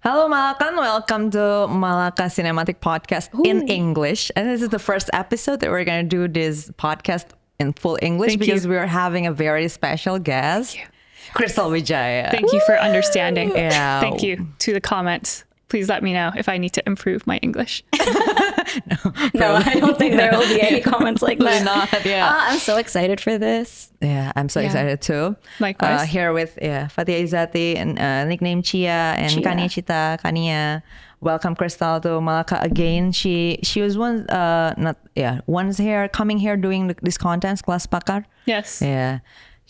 Hello, Malaka. Welcome to Malaka Cinematic Podcast in English. And this is the first episode that we're going to do this podcast in full English because we're having a very special guest, Crystal Widjaja. Thank you for understanding. Yeah. Thank you to the comments. Please let me know if I need to improve my English. No, I don't think there will be any comments like that. Not, yeah. I'm so excited for this. Yeah, I'm so excited too. Likewise. Here with Fathia Izzati and nickname Chia and Cania Citta, Cania. Welcome Crystal to Malaka again. She was once here coming here doing this contents class pakar. Yes. Yeah.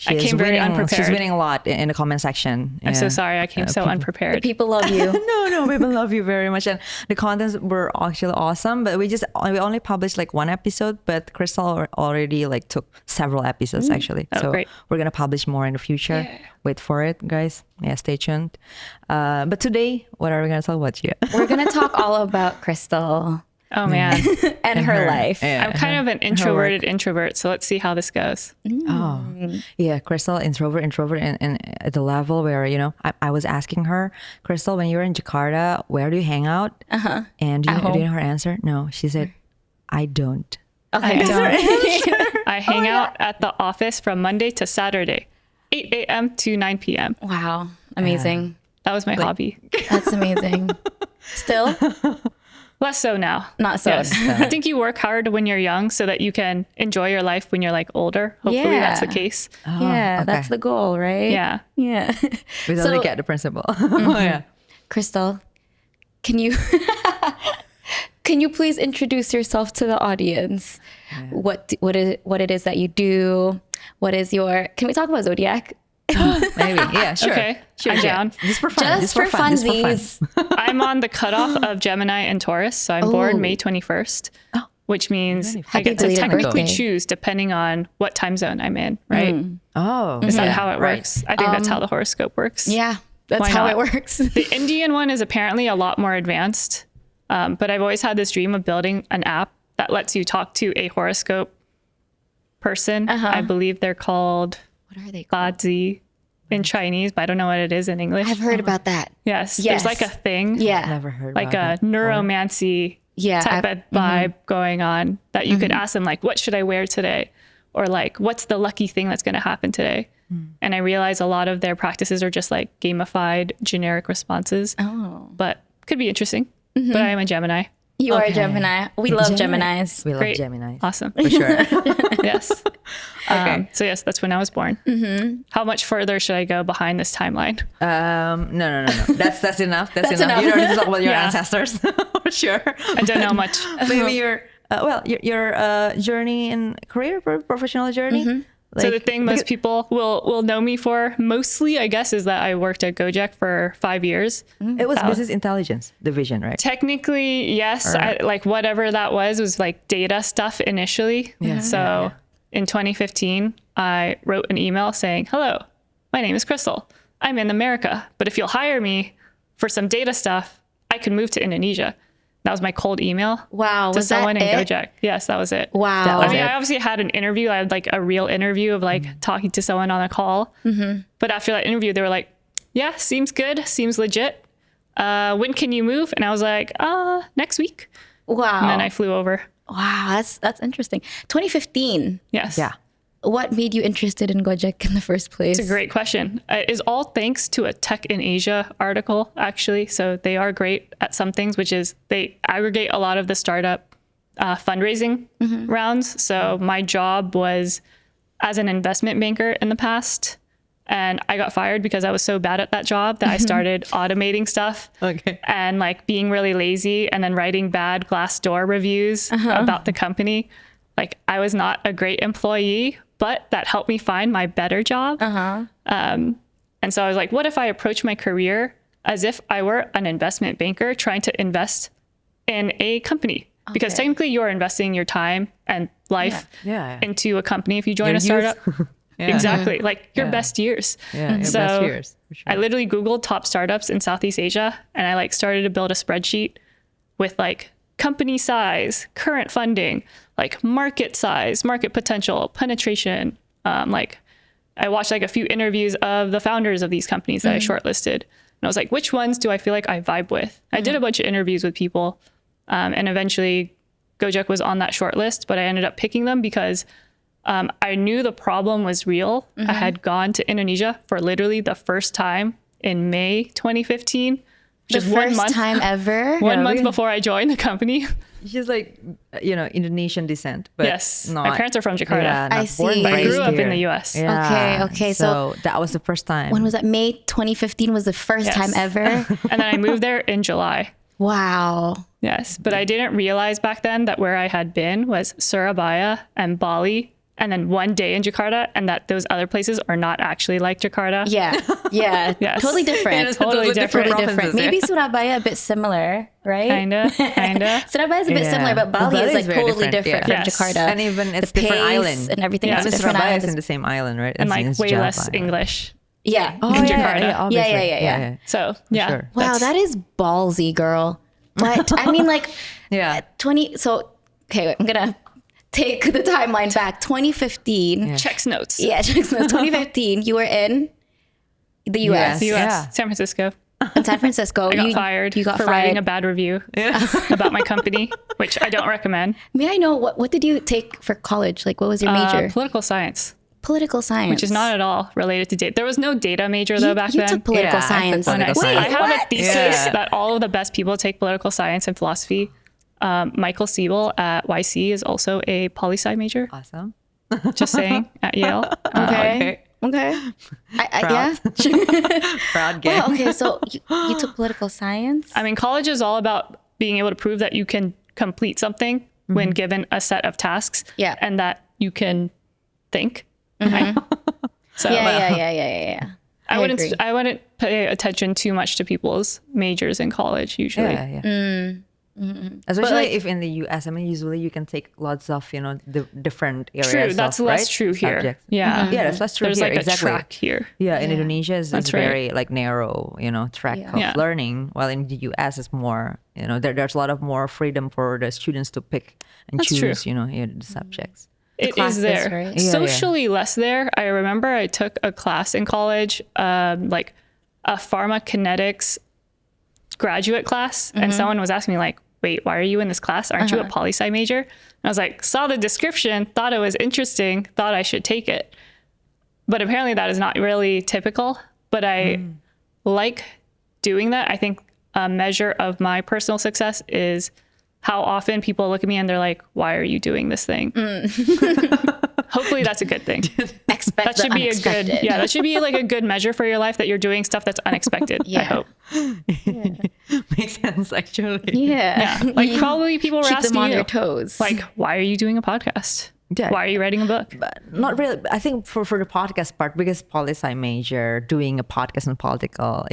I came very unprepared. She's winning a lot in the comment section. I'm so sorry I came so unprepared. People love you. No, people love you very much. And the contents were actually awesome, but we only published like one episode, but Crystal already like took several episodes actually. Oh, so great. We're going to publish more in the future. Yeah. Wait for it, guys. Yeah, stay tuned. But today, what are we going to talk about, Gia? We're going to talk all about Crystal. Oh man. and her life. Yeah, I'm kind of an introverted introvert, so let's see how this goes. Oh, yeah. Crystal, introvert, and at the level where, I was asking her, Crystal, when you were in Jakarta, where do you hang out? And do you know her answer? No, she said, I don't. Okay. I hang out at the office from Monday to Saturday, 8 a.m. to 9 p.m. Wow. Amazing. That was my hobby. That's amazing. Still? Less so now. Not so. Yes. I think you work hard when you're young so that you can enjoy your life when you're like older. Hopefully that's the case. Yeah, that's the goal, right? Yeah. Yeah. We totally get the principle. Yeah. Crystal, can you please introduce yourself to the audience? Yeah. What it is that you do? What is your? Can we talk about zodiac? Maybe. Yeah, sure. Okay. Sure, I'm down. Just for fun. Just for funsies. I'm on the cutoff of Gemini and Taurus. So I'm born May 21st, which means I get to technically choose depending on what time zone I'm in, right? Oh. Is that how it works? I think that's how the horoscope works. Yeah, that's how it works. The Indian one is apparently a lot more advanced. But I've always had this dream of building an app that lets you talk to a horoscope person. I believe they're called... What are they called? Bazi in Chinese, but I don't know what it is in English. I've heard about that. Yes. There's like a thing. Yeah. Never heard like about a neuromancy type of vibe going on that you could ask them like, what should I wear today? Or like, what's the lucky thing that's going to happen today? And I realize a lot of their practices are just like gamified generic responses. Oh. But could be interesting. But I am a Gemini. You are a Gemini. We love Geminis. We love Geminis. Awesome. For sure. Yes. Okay. So yes, that's when I was born. How much further should I go behind this timeline? No. That's enough. That's enough. You don't need to talk about your ancestors. For sure. I don't know much. Maybe your journey in career, professional journey. So the thing most people will know me for mostly, I guess, is that I worked at Gojek for 5 years. It was business intelligence division, right? Technically, yes. Like whatever that was like data stuff initially. So in 2015, I wrote an email saying, hello, my name is Crystal. I'm in America. But if you'll hire me for some data stuff, I could move to Indonesia. That was my cold email. Wow. To someone in Gojek. Yes, that was it. Wow. I mean, I obviously had an interview. I had like a real interview of like talking to someone on a call. But after that interview, they were like, yeah, seems good. Seems legit. When can you move? And I was like, next week. Wow. And then I flew over. Wow. That's interesting. 2015. Yes. Yeah. What made you interested in Gojek in the first place? It's a great question. It's all thanks to a Tech in Asia article, actually. So they are great at some things, which is they aggregate a lot of the startup fundraising rounds. So my job was as an investment banker in the past. And I got fired because I was so bad at that job that I started automating stuff and like being really lazy and then writing bad Glassdoor reviews about the company. Like I was not a great employee, but that helped me find my better job. And so I was like, what if I approach my career as if I were an investment banker trying to invest in a company? Because technically you're investing your time and life into a company if you join a startup. Exactly. Like your best years. Yeah, your so best years. For sure. I literally Googled top startups in Southeast Asia and I like started to build a spreadsheet with like company size, current funding, like market size, market potential, penetration. Like I watched like a few interviews of the founders of these companies that I shortlisted. I was like, which ones do I feel like I vibe with? I did a bunch of interviews with people, and eventually Gojek was on that short list, but I ended up picking them because I knew the problem was real. I had gone to Indonesia for literally the first time in May 2015. Just the first time ever? One month before I joined the company. She's like, Indonesian descent, but Yes, not, my parents are from Jakarta. Yeah, not I born see. and I grew raised up in here. the US. Yeah. Okay. So that was the first time. When was that? May 2015 was the first Yes. time ever? And then I moved there in July. Wow. Yes, but I didn't realize back then that where I had been was Surabaya and Bali, and then one day in Jakarta, and that those other places are not actually like Jakarta. Yeah. Yeah. Yes. Totally different. Totally different. Totally different. provinces, yeah. Maybe Surabaya a bit similar, right? Kinda. Surabaya is a bit Yeah. similar, but Bali Bali is is like very totally different, different yeah. from Yes. Jakarta. And even it's The different pace island. and everything Yeah. is a Even different Surabaya is island. in the same island, right? And As like in way Java. less English. Yeah. Oh, in yeah, Jakarta. yeah, obviously. Yeah. So yeah. Sure. Wow, that is ballsy, girl. What? I mean, like, Yeah. 20. So, okay, I'm going to take the timeline back. 2015. Yeah. Checks notes. Yeah, 2015. You were in the US, The US, Yeah. San Francisco. in San Francisco. I got fired You got for fired. writing a bad review about my company, which I don't recommend. May I know what did you take for college? Like, what was your major? Political science, Political science. which is not at all related to data. There was no data major though back you then. took political Yeah, I took science. political Wait, science. I have what? a thesis Yeah. that all of the best people take political science and philosophy. Michael Siebel at YC is also a poli-sci major. Awesome. Just saying, at Yale. Okay. Yeah. Proud game. Well, okay, so you took political science. I mean, college is all about being able to prove that you can complete something when given a set of tasks. Yeah. And that you can think. Right? So Yeah. I wouldn't agree. I wouldn't pay attention too much to people's majors in college usually. Yeah. Especially if in the US, I mean, usually you can take lots of, the different areas. True, that's of, less right? true here. Subjects. Yeah. Yeah, that's less true There's here. like exactly. a track here. Yeah, in Indonesia it's That's right. very like narrow, track of Yeah. learning. While in the US it's more, there's a lot of more freedom for the students to pick and That's choose, true. The subjects. It is classes, there. right? Yeah, Socially less there. I remember I took a class in college, like a pharmacokinetics graduate class, and someone was asking me like, wait, why are you in this class? Aren't you a poli-sci major? And I was like, saw the description, thought it was interesting, thought I should take it. But apparently that is not really typical. But I like doing that. I think a measure of my personal success is how often people look at me and they're like, why are you doing this thing? Hopefully that's a good thing. Expect That should the be unexpected. that should be like a good measure for your life, that you're doing stuff that's unexpected. I Yeah. hope. Makes sense, actually. Yeah. Like probably people were Keep asking them on you, their toes. like, why are you doing a podcast? Yeah. Why are you writing a book? But not really. I think for the podcast part, because poli-sci major, doing a podcast on political,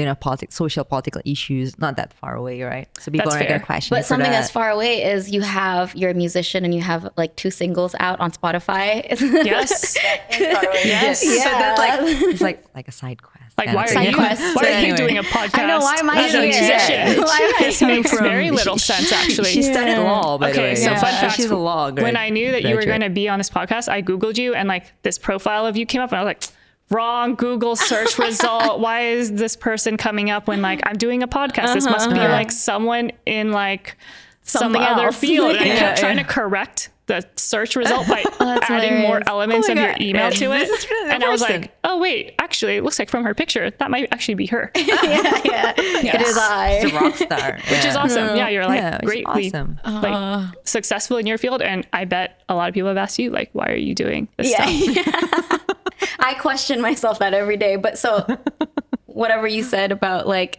social political issues, not that far away, right? So people That's aren't going fair. to question But you for something that. as far away is you're a musician and you have like 2 singles out on Spotify. Yes. Yes. Yeah. So that's like it's like a side quest. Like, kind why of are thing. you quest. why are you Anyway. doing a podcast? I know, why am I as a here? musician? Why am I This makes very little sense, actually. She studied law, by the Okay, way. so fun fact. She's a law When I knew that you were graduate. going to be on this podcast, I Googled you and like this profile of you came up and I was like, wrong Google search result. Why is this person coming up when like I'm doing a podcast? This must be like someone in like some Something other else. field. And I kept Yeah, trying yeah. to correct the search result by that's adding more hilarious. elements Oh of my your God. email Yeah, to this it. is really the And I was person. like, oh wait, actually it looks like from her picture, that might actually be her. yeah. It is I. She's a rock star. Which is awesome. Yeah, you're like Yeah, it's greatly awesome. like successful in your field. And I bet a lot of people have asked you, like, why are you doing this Yeah. stuff? I question myself that every day. But so whatever you said about like,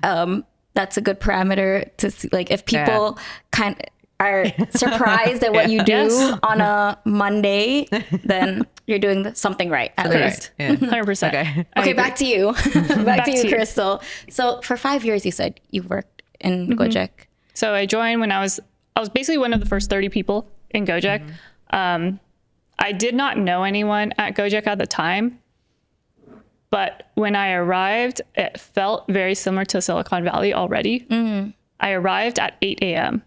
that's a good parameter to see, like if people kind of are surprised at what you do Yes. on a Monday, then you're doing something right at least. Yeah. 100%. Okay. I Okay, agree. back to you. back to you, to you. Crystal. So for 5 years, you said you worked in Gojek. So I joined when I was basically one of the first 30 people in Gojek. I did not know anyone at Gojek at the time, but when I arrived, it felt very similar to Silicon Valley already. I arrived at 8 a.m.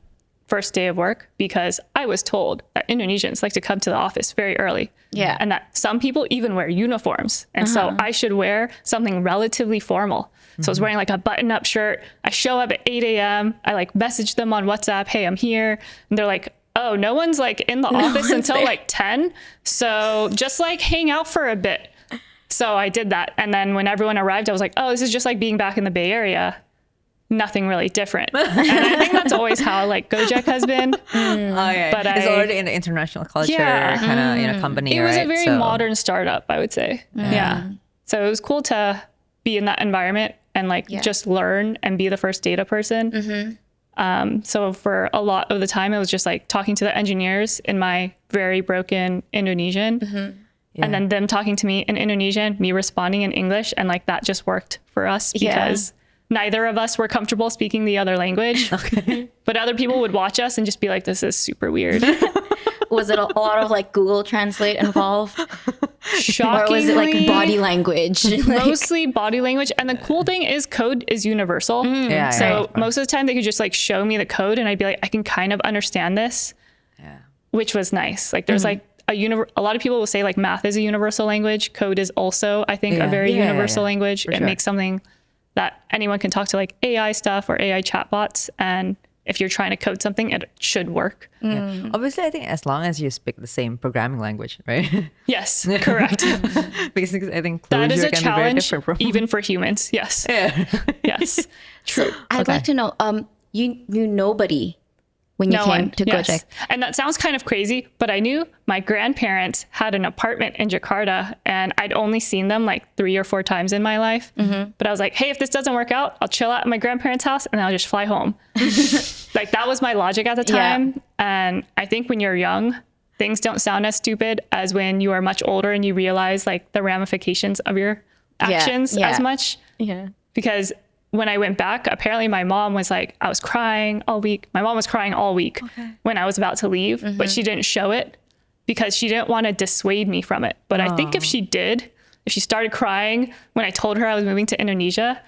first day of work because I was told that Indonesians like to come to the office very early. Yeah. And that some people even wear uniforms. And so I should wear something relatively formal. So I was wearing like a button-up shirt. I show up at 8 a.m. I like message them on WhatsApp, hey, I'm here. And they're like, oh, no one's like in the office until like 10. So just like hang out for a bit. So I did that. And then when everyone arrived, I was like, oh, this is just like being back in the Bay Area. Nothing really different. And I think that's always how like Gojek has been. But it's already in the international culture kind of company. It was right? a very modern startup, I would say. Yeah. So it was cool to be in that environment and like just learn and be the first data person. So for a lot of the time, it was just like talking to the engineers in my very broken Indonesian. And then them talking to me in Indonesian, me responding in English. And like that just worked for us because neither of us were comfortable speaking the other language. But other people would watch us and just be like, this is super weird. Was it a lot of like Google Translate involved? Shockingly, or was it like body language? Mostly body language. And the cool thing is code is universal. So most of the time they could just like show me the code and I'd be like, I can kind of understand this, which was nice. Like there's like a lot of people will say like math is a universal language. Code is also, I think, a very universal language. It makes something that anyone can talk to, like AI stuff or AI chatbots. And if you're trying to code something, it should work. Obviously, I think as long as you speak the same programming language, right? Yes, correct. Because I think that is a can challenge be very different even for humans. Yes. Yes. True. I'd like to know, you knew nobody when you came to Gojek. And that sounds kind of crazy, but I knew my grandparents had an apartment in Jakarta and I'd only seen them like 3 or 4 times in my life. But I was like, hey, if this doesn't work out, I'll chill out at my grandparents' house and then I'll just fly home. Like that was my logic at the time. And I think when you're young, things don't sound as stupid as when you are much older and you realize like the ramifications of your actions as much. Because when I went back, apparently my mom was like, I was crying all week. My mom was crying all week when I was about to leave, but she didn't show it because she didn't want to dissuade me from it. But I think if she did, if she started crying when I told her I was moving to Indonesia,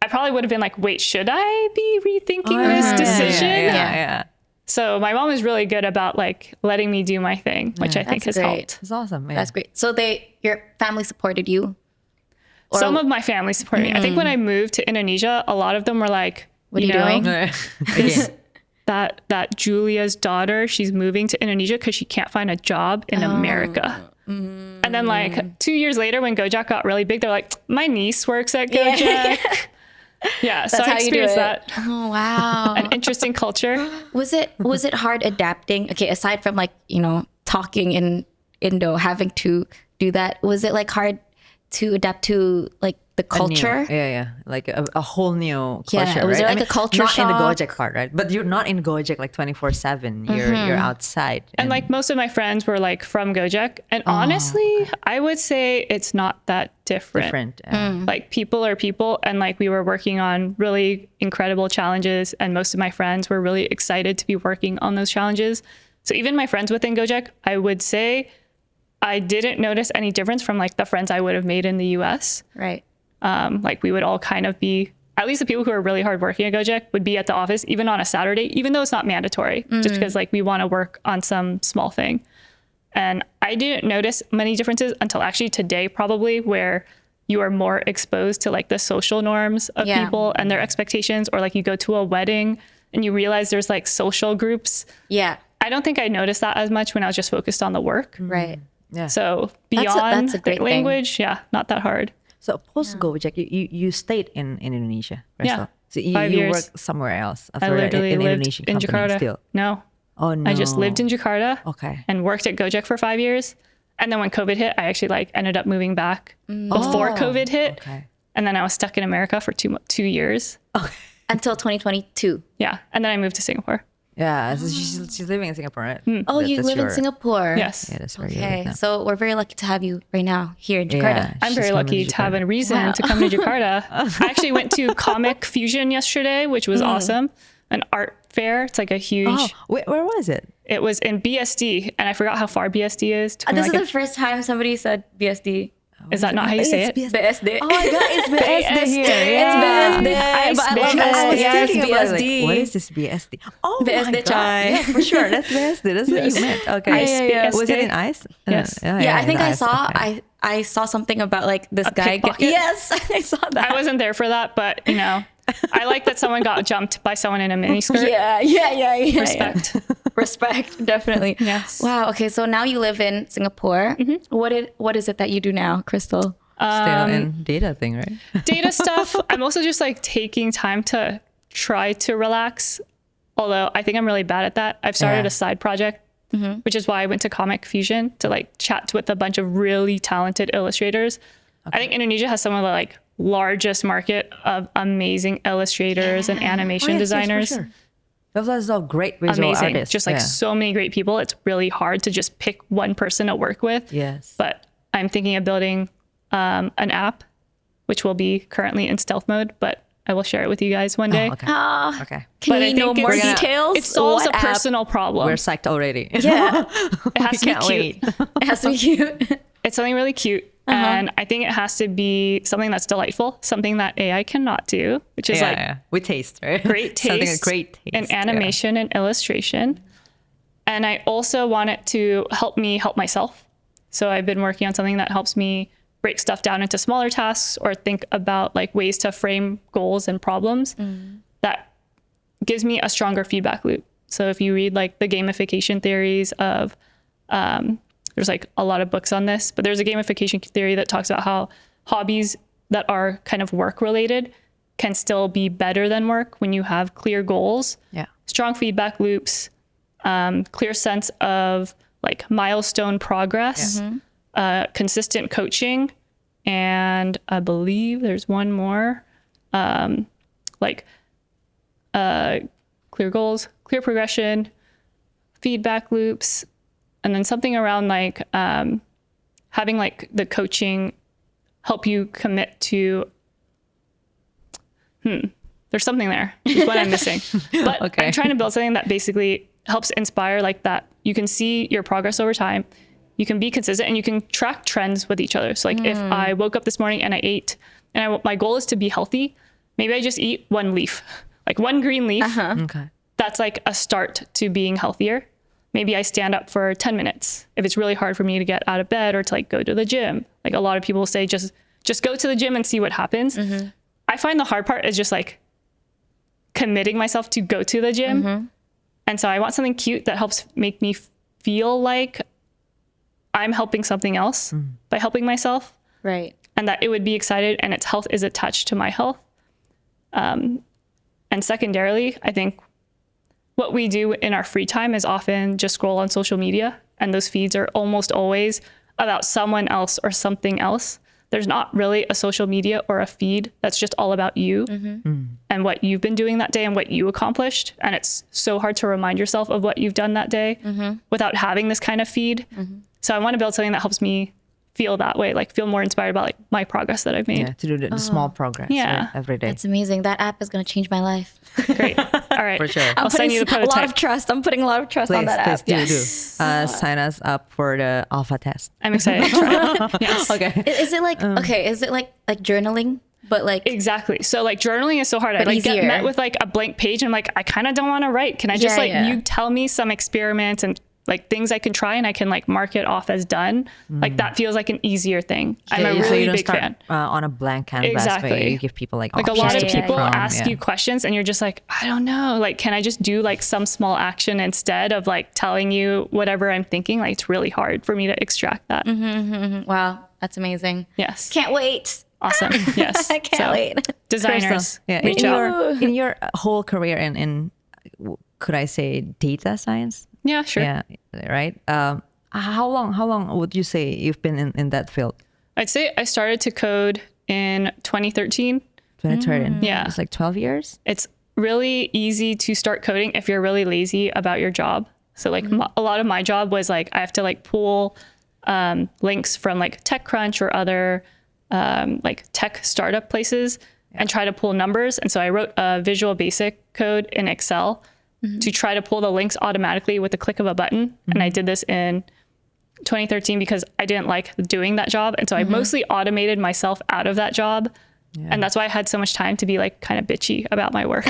I probably would have been like, wait, should I be rethinking this decision? So my mom is really good about like letting me do my thing, which I think has helped. It's awesome. That's great. So your family supported you? Or some of my family supported me. I think when I moved to Indonesia, a lot of them were like, what are you doing? Is that Julia's daughter, she's moving to Indonesia because she can't find a job in America. And then like 2 years later when Gojek got really big, they're like, my niece works at Gojek. So I experienced that. Oh, wow. An interesting culture. Was it hard adapting? Okay, aside from like, talking in Indo, having to do that, was it like hard to adapt to like the culture? Like a whole new culture. Was there like a culture not shock? in the Gojek part, right? But you're not in Gojek like 24/7. You're outside. And like most of my friends were like from Gojek, and honestly, I would say it's not that different. Like people are people, and like we were working on really incredible challenges, and most of my friends were really excited to be working on those challenges. So even my friends within Gojek, I would say I didn't notice any difference from like the friends I would have made in the US. Right. Like we would all kind of be, at least the people who are really hardworking at Gojek would be at the office even on a Saturday, even though it's not mandatory, just because like we want to work on some small thing. And I didn't notice many differences until actually today, probably, where you are more exposed to like the social norms of people and their expectations, or like you go to a wedding and you realize there's like social groups. I don't think I noticed that as much when I was just focused on the work. Right. So beyond that's a great language, not that hard. So post Gojek, you stayed in Indonesia, right? Yeah. So you 5 years. worked somewhere else. I literally in lived Indonesian in company Jakarta. Still. No. Oh no. I just lived in Jakarta. Okay. And worked at Gojek for 5 years. And then when COVID hit, I actually like ended up moving back before COVID hit. Okay. And then I was stuck in America for 2 years. Okay. Until 2022. Yeah. And then I moved to Singapore. Yeah, so she's living in Singapore, right? Oh, you live in Singapore? Yes. Yeah, that's where you Okay, live now. so we're very lucky to have you right now here in Jakarta. Yeah. I'm She's very coming lucky to to have Jakarta. a reason to come to Jakarta. I actually went to Comic Fusion yesterday, which was awesome. An art fair. It's like a huge... Oh, where was it? It was in BSD, and I forgot how far BSD is. This is the first time somebody said BSD. Is that not how you say it? BSD. Oh my God, it's BSD here. It's BSD. But I love I was BSD. Yes, thinking about, like, BSD. what is this BSD? Oh my BSD God. chai. Yeah, for sure. That's BSD. That's what you meant. Okay. Ice Was it BSD? in ice? Yes. Yeah, I think in I ice. saw. Okay. I saw something about like this guy. pickpocket? Yes, I saw that. I wasn't there for that, but you know, I like that someone got jumped by someone in a miniskirt. Yeah. Respect. Respect, definitely. Yes. Wow. Okay, so now you live in Singapore. What is it that you do now, Crystal? Still in data thing, right? Data stuff. I'm also just like taking time to try to relax. Although I think I'm really bad at that. I've started a side project, which is why I went to Comic Fusion to like chat with a bunch of really talented illustrators. I think Indonesia has some of the like largest market of amazing illustrators and animation designers. Yes, for sure. Those are great visual Amazing. artists. Just like so many great people. It's really hard to just pick one person to work with. Yes. But I'm thinking of building an app, which will be currently in stealth mode, but I will share it with you guys one day. Oh, okay. Okay. Can But I we know think more it's- details? It solves What a app? personal problem. We're psyched already. Yeah, It has to be Can't cute. wait. it has to be cute. It's something really cute. And I think it has to be something that's delightful, something that AI cannot do, which is with taste, right? great Something taste, great taste in animation and illustration. And I also want it to help me help myself. So I've been working on something that helps me break stuff down into smaller tasks or think about like ways to frame goals and problems that gives me a stronger feedback loop. So if you read like the gamification theories of, there's like a lot of books on this, but there's a gamification theory that talks about how hobbies that are kind of work related can still be better than work when you have clear goals, strong feedback loops, clear sense of like milestone progress, consistent coaching, and I believe there's one more, clear goals, clear progression, feedback loops, and then something around like having like the coaching help you commit to. There's something there. Is what I'm missing. But I'm trying to build something that basically helps inspire like that. You can see your progress over time. You can be consistent and you can track trends with each other. So like if I woke up this morning and I ate, and my goal is to be healthy, maybe I just eat one leaf, like one green leaf. Okay. That's like a start to being healthier. Maybe I stand up for 10 minutes. If it's really hard for me to get out of bed or to like go to the gym, like a lot of people say, just go to the gym and see what happens. I find the hard part is just like committing myself to go to the gym. And so I want something cute that helps make me feel like I'm helping something else by helping myself. Right. And that it would be excited and its health is attached to my health. And secondarily, I think what we do in our free time is often just scroll on social media. And those feeds are almost always about someone else or something else. There's not really a social media or a feed that's just all about you and what you've been doing that day and what you accomplished. And it's so hard to remind yourself of what you've done that day without having this kind of feed. So I want to build something that helps me feel that way, like feel more inspired about like my progress that I've made. Yeah, to do the small progress right, every day. That's amazing. That app is going to change my life. Great. All right. For sure. I'll send you the prototype. A lot of trust. I'm putting a lot of trust on that app. Do. Sign us up for the alpha test. I'm excited to try. Yes. Okay. Is it like, is it like journaling? But like exactly. So like journaling is so hard. I like easier. get met with like a blank page and I'm like, I kind of don't want to write. Can I just you tell me some experiments and like things I can try and I can like mark it off as done. Like that feels like an easier thing. I'm a so really you don't big start, fan. On a blank canvas, Exactly. but you give people like a options lot to of pick people from. ask you questions and you're just like, I don't know. Like, can I just do like some small action instead of like telling you whatever I'm thinking? Like, it's really hard for me to extract that. Wow, that's amazing. Yes. Can't wait. Awesome. Yes. I can't wait. Designers, Yeah, reach out. in your whole career in could I say data science? Yeah, sure. Yeah, right. How long would you say you've been in that field? I'd say I started to code in 2013. 2013. Yeah. It's like 12 years. It's really easy to start coding if you're really lazy about your job. So like a lot of my job was like, I have to like pull links from like TechCrunch or other like tech startup places and try to pull numbers. And so I wrote a Visual Basic code in Excel to try to pull the links automatically with the click of a button. And I did this in 2013 because I didn't like doing that job. And so I mostly automated myself out of that job. Yeah. And that's why I had so much time to be like kind of bitchy about my work.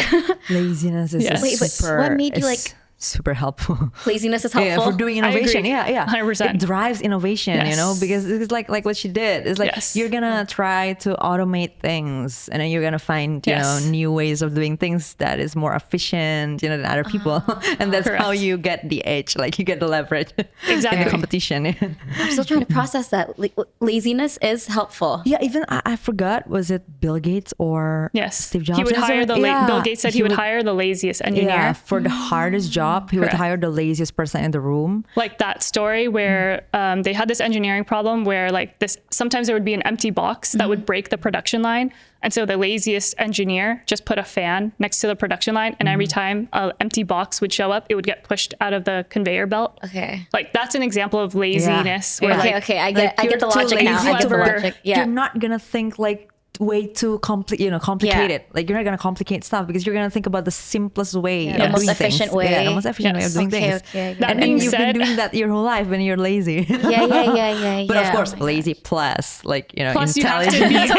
Laziness is Wait, but what made you like super helpful? Laziness is helpful. Yeah, for doing innovation. Yeah. 100%. It drives innovation, you know, because it's like what she did. It's like you're gonna try to automate things, and then you're gonna find you know new ways of doing things that is more efficient, you know, than other people, and that's how you get the edge. Like you get the leverage in the competition. I'm still trying to process that. Laziness is helpful. Yeah, even I forgot. Was it Bill Gates or Steve Jobs? He would hire Bill Gates said he would hire the laziest engineer for the hardest job. He would hire the laziest person in the room. Like that story where they had this engineering problem where like sometimes there would be an empty box that would break the production line. And so the laziest engineer just put a fan next to the production line. And every time an empty box would show up, it would get pushed out of the conveyor belt. Okay. Like that's an example of laziness. Where okay. I get the logic now. I get the logic. Yeah. You're not going to think like way too complicated. Like you're not gonna complicate stuff because you're gonna think about the simplest way, the most efficient way. Yeah, the most efficient way of doing things. Okay. And then you've been doing that your whole life when you're lazy. Yeah. But of course, lazy plus plus intelligence,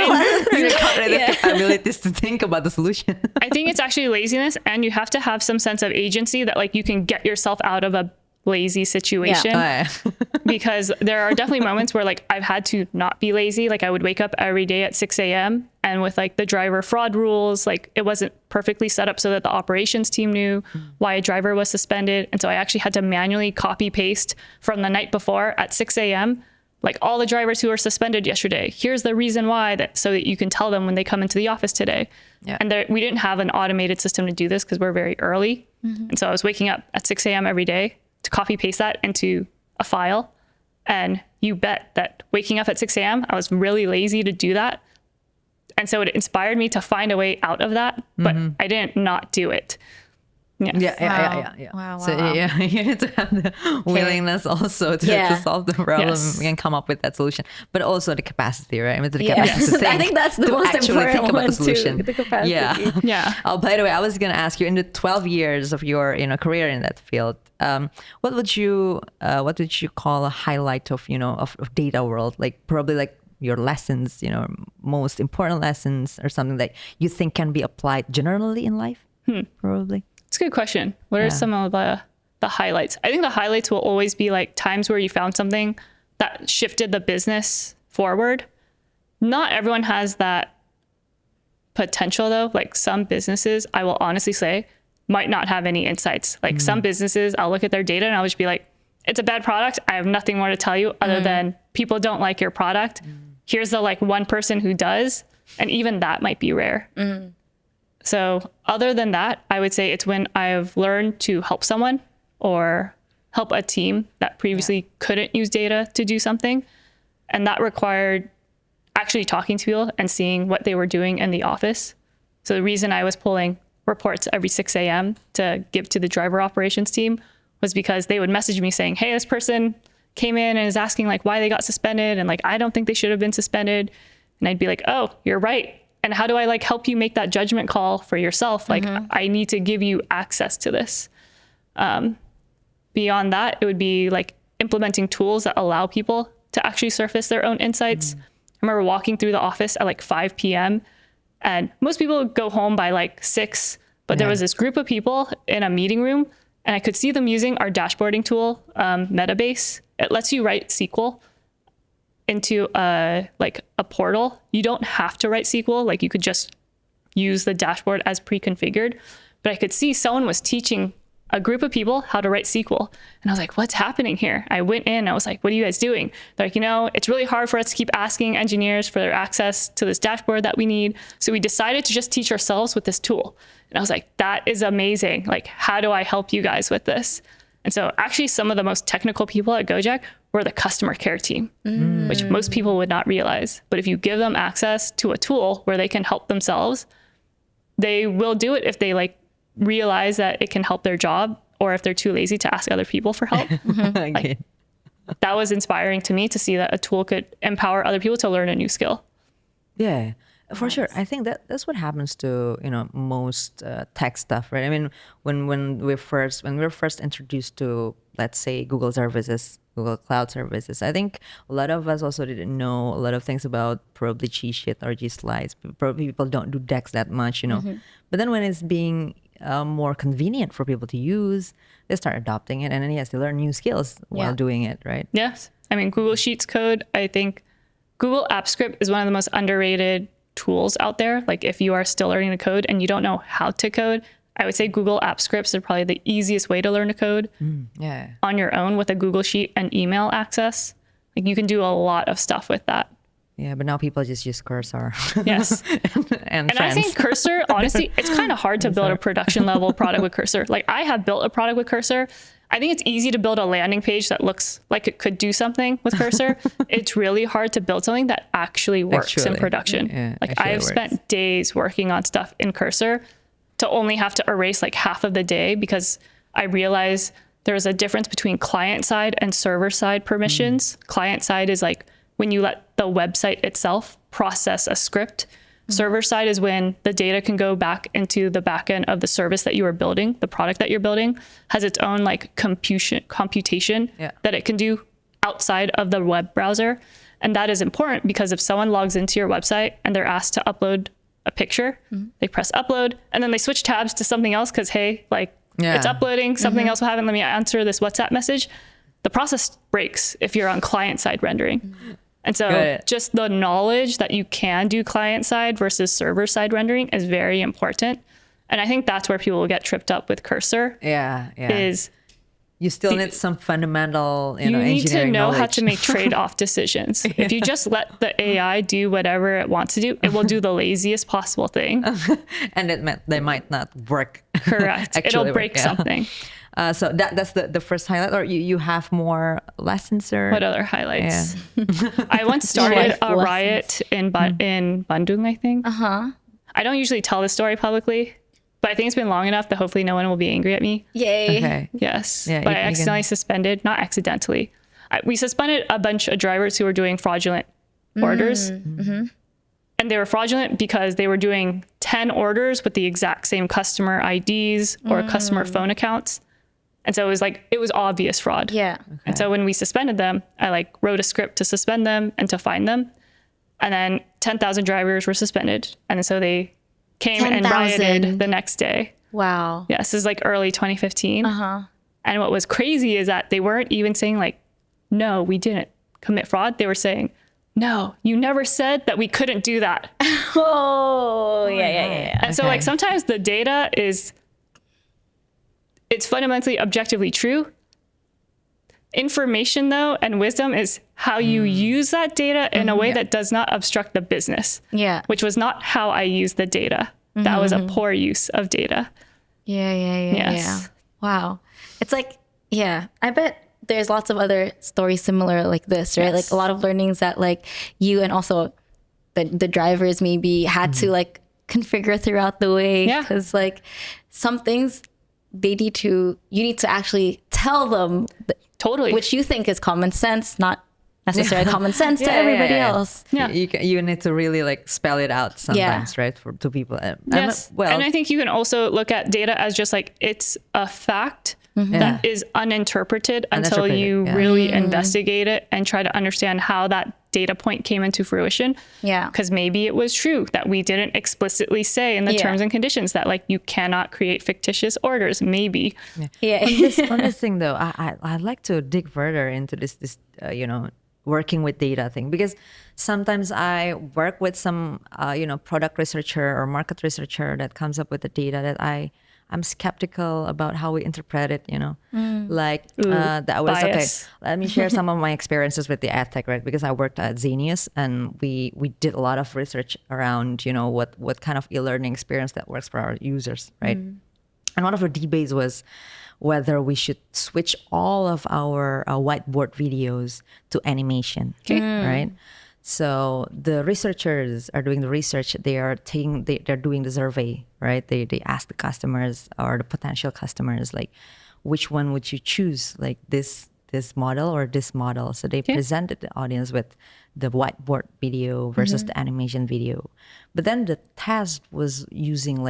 abilities to think about the solution. I think it's actually laziness, and you have to have some sense of agency that like you can get yourself out of a lazy situation. Because there are definitely moments where like I've had to not be lazy. Like I would wake up every day at 6 a.m. and with like the driver fraud rules, like it wasn't perfectly set up so that the operations team knew why a driver was suspended. And so I actually had to manually copy paste from the night before at 6 a.m. like all the drivers who were suspended yesterday. Here's the reason why, so that you can tell them when they come into the office today. Yeah. And we didn't have an automated system to do this because we're very early. And so I was waking up at 6 a.m. every day to copy paste that into a file. And you bet that waking up at 6 a.m., I was really lazy to do that. And so it inspired me to find a way out of that, but I didn't not do it. Yeah. Wow. So you need to have the willingness also to solve the problem and come up with that solution, but also the capacity, right? I mean, the capacity to think, I think that's the most important think about one the solution. too, the capacity. Yeah. Oh, by the way, I was going to ask you, in the 12 years of your career in that field, what would you call a highlight of of data world? Like probably like your lessons, most important lessons, or something that you think can be applied generally in life. Probably. It's a good question. What are some of the highlights? I think the highlights will always be like times where you found something that shifted the business forward. Not everyone has that potential though. Like some businesses, I will honestly say, might not have any insights. Like some businesses, I'll look at their data and I'll just be like, it's a bad product. I have nothing more to tell you other than people don't like your product. Here's the like one person who does. And even that might be rare. So other than that, I would say it's when I've learned to help someone or help a team that previously couldn't use data to do something. And that required actually talking to people and seeing what they were doing in the office. So the reason I was pulling reports every 6 a.m. to give to the driver operations team was because they would message me saying, hey, this person came in and is asking like why they got suspended. And like, I don't think they should have been suspended. And I'd be like, oh, you're right. And how do I like help you make that judgment call for yourself? Like I need to give you access to this. Beyond that, it would be like implementing tools that allow people to actually surface their own insights. I remember walking through the office at like 5 p.m. and most people would go home by like 6, but there was this group of people in a meeting room and I could see them using our dashboarding tool, Metabase. It lets you write SQL into a portal. You don't have to write SQL. Like you could just use the dashboard as pre-configured. But I could see someone was teaching a group of people how to write SQL. And I was like, what's happening here? I went in, I was like, what are you guys doing? They're like, it's really hard for us to keep asking engineers for their access to this dashboard that we need. So we decided to just teach ourselves with this tool. And I was like, that is amazing. Like, how do I help you guys with this? And so actually some of the most technical people at Gojek were the customer care team, which most people would not realize. But if you give them access to a tool where they can help themselves, they will do it if they like realize that it can help their job, or if they're too lazy to ask other people for help. Like, that was inspiring to me to see that a tool could empower other people to learn a new skill. Yeah. For sure. I think that's what happens to, most tech stuff, right? I mean, when we were first introduced to let's say Google services, Google Cloud services. I think a lot of us also didn't know a lot of things about probably cheat sheet or G slides. Probably people don't do decks that much, But then when it's being more convenient for people to use, they start adopting it, and then they learn new skills while doing it, right? Yes. I mean, Google Sheets code, I think Google Apps Script is one of the most underrated tools out there. Like if you are still learning to code and you don't know how to code, I would say Google Apps Scripts are probably the easiest way to learn to code on your own with a Google Sheet and email access. Like you can do a lot of stuff with that. Yeah, but now people just use Cursor. Yes. and I think Cursor, honestly, it's kind of hard to build a production level product with Cursor. Like I have built a product with Cursor. I think it's easy to build a landing page that looks like it could do something with Cursor. It's really hard to build something that actually works in production. Yeah, like I have spent days working on stuff in Cursor to only have to erase like half of the day because I realized there's a difference between client side and server side permissions. Client side is like when you let the website itself process a script. Server side is when the data can go back into the backend of the service that you are building, the product that you're building, has its own like computation that it can do outside of the web browser. And that is important because if someone logs into your website and they're asked to upload a picture, they press upload and then they switch tabs to something else because, hey, like it's uploading, something else will happen. Let me answer this WhatsApp message. The process breaks if you're on client side rendering. And so just the knowledge that you can do client side versus server side rendering is very important. And I think that's where people will get tripped up with Cursor. Is you still need some fundamental, you need to know how knowledge. to make trade-off decisions. If you just let the AI do whatever it wants to do, it will do the laziest possible thing. And they might not work. Correct. It'll break something. So that's the first highlight, or you have more lessons, or what other highlights? I once started a riot in Bandung, I think. I don't usually tell this story publicly, but I think it's been long enough that hopefully no one will be angry at me. Yay. Okay. Yes. Yeah, but I accidentally suspended, not accidentally. We suspended a bunch of drivers who were doing fraudulent orders. And they were fraudulent because they were doing 10 orders with the exact same customer IDs or customer phone accounts. And so it was obvious fraud. Yeah. Okay. And so when we suspended them, I wrote a script to suspend them and to find them. And then 10,000 drivers were suspended. And so they came 10,000. and rioted the next day. Wow. Yes, this is early 2015. And what was crazy is that they weren't even saying no, we didn't commit fraud. They were saying, no, you never said that we couldn't do that. Yeah. And so sometimes the data it's fundamentally objectively true. Information though, and wisdom is how you use that data in a way that does not obstruct the business. Yeah. Which was not how I used the data. That was a poor use of data. Yeah. Wow. It's I bet there's lots of other stories similar like this, right? Yes. Like a lot of learnings that you and also the drivers maybe had to configure throughout the way. Yeah. Because some things you need to actually tell them Totally. which you think is common sense, not necessarily common sense to everybody else. Yeah. You need to really spell it out sometimes, right, to people. Yes. And I think you can also look at data as just it's a fact that is uninterpreted until you really investigate it and try to understand how that data point came into fruition. Yeah. Because maybe it was true that we didn't explicitly say in the terms and conditions that you cannot create fictitious orders. Maybe. Yeah. On this thing though, I'd like to dig further into this working with data thing, because sometimes I work with some product researcher or market researcher that comes up with the data that I'm skeptical about how we interpret it, that was bias. okay. Let me share some of my experiences with the ad tech, right? Because I worked at Zenius and we did a lot of research around, what kind of e-learning experience that works for our users, right? And one of the debates was whether we should switch all of our whiteboard videos to animation, right? So the researchers are doing the research. They're doing the survey, right? They ask the customers or the potential customers, which one would you choose, this model or this model? So they presented the audience with the whiteboard video versus the animation video. But then the test was using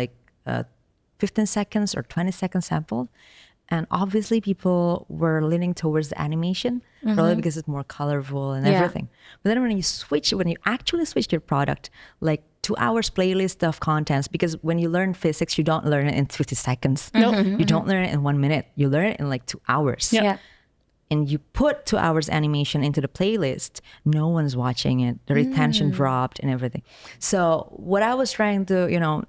15 seconds or 20 second sample. And obviously people were leaning towards the animation, probably because it's more colorful and everything. But then when you actually switch your product, like 2 hours playlist of contents, because when you learn physics, you don't learn it in 50 seconds. You don't learn it in 1 minute. You learn it in like 2 hours. And you put 2 hours animation into the playlist, no one's watching it. The retention dropped and everything. So what I was trying to,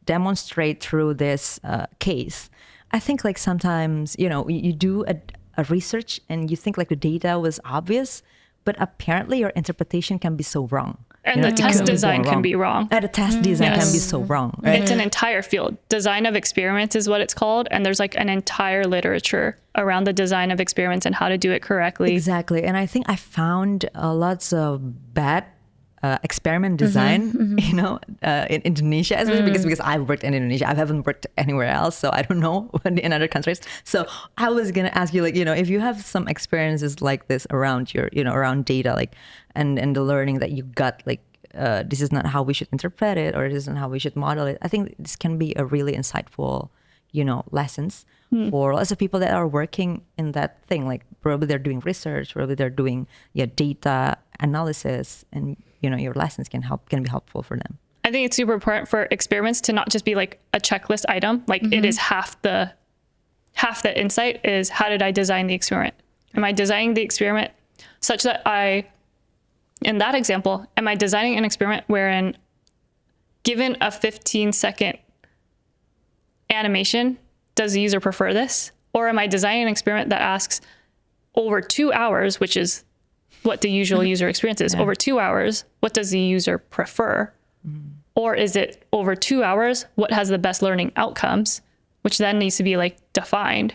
demonstrate through this case, I think like sometimes, you do a research and you think like the data was obvious, but apparently your interpretation can be so wrong. And the test design can be wrong. And the test design can be so wrong. Right? It's an entire field. Design of experiments is what it's called. And there's like an entire literature around the design of experiments and how to do it correctly. Exactly. And I think I found lots of bad experiment design, in Indonesia, especially because I've worked in Indonesia. I haven't worked anywhere else, so I don't know in other countries. So I was gonna ask you, like, if you have some experiences like this around your, around data, like, and the learning that you got, like, this is not how we should interpret it, or this isn't how we should model it. I think this can be a really insightful, lessons for lots of people that are working in that thing. Like probably they're doing research, probably they're doing data analysis, and your lessons can be helpful for them. I think it's super important for experiments to not just be like a checklist item. Like it is half the insight is, how did I design the experiment? Am I designing the experiment such that in that example, am I designing an experiment wherein given a 15-second animation, does the user prefer this? Or am I designing an experiment that asks over 2 hours, which is what the usual user experience is, over 2 hours, what does the user prefer? Or is it over 2 hours, what has the best learning outcomes, which then needs to be like defined.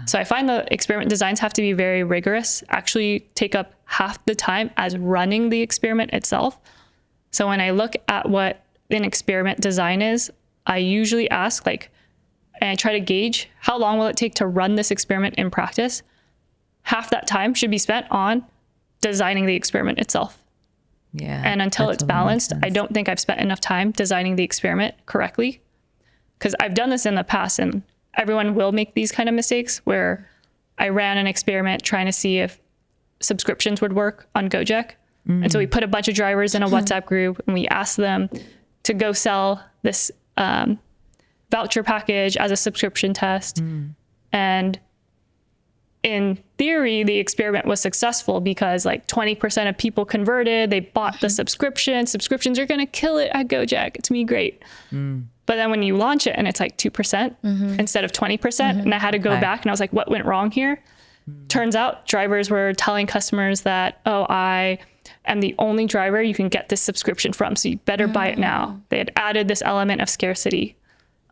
So I find the experiment designs have to be very rigorous, actually take up half the time as running the experiment itself. So when I look at what an experiment design is, I usually ask and I try to gauge how long will it take to run this experiment in practice. Half that time should be spent on designing the experiment itself. And until it's balanced, I don't think I've spent enough time designing the experiment correctly. Because I've done this in the past, and everyone will make these kind of mistakes where I ran an experiment trying to see if subscriptions would work on Gojek. And so we put a bunch of drivers in a WhatsApp group and we asked them to go sell this voucher package as a subscription test. And in theory, the experiment was successful because 20% of people converted. They bought the subscription. Subscriptions are going to kill it at Gojek. It's going to be great. But then when you launch it and it's 2% instead of 20%, and I had to go back and I was like, what went wrong here? Turns out drivers were telling customers that, I am the only driver you can get this subscription from, so you better buy it now. They had added this element of scarcity.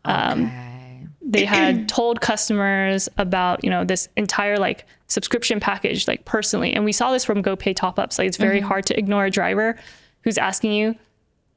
They had told customers about, this entire subscription package, personally. And we saw this from GoPay top-ups. It's very hard to ignore a driver who's asking you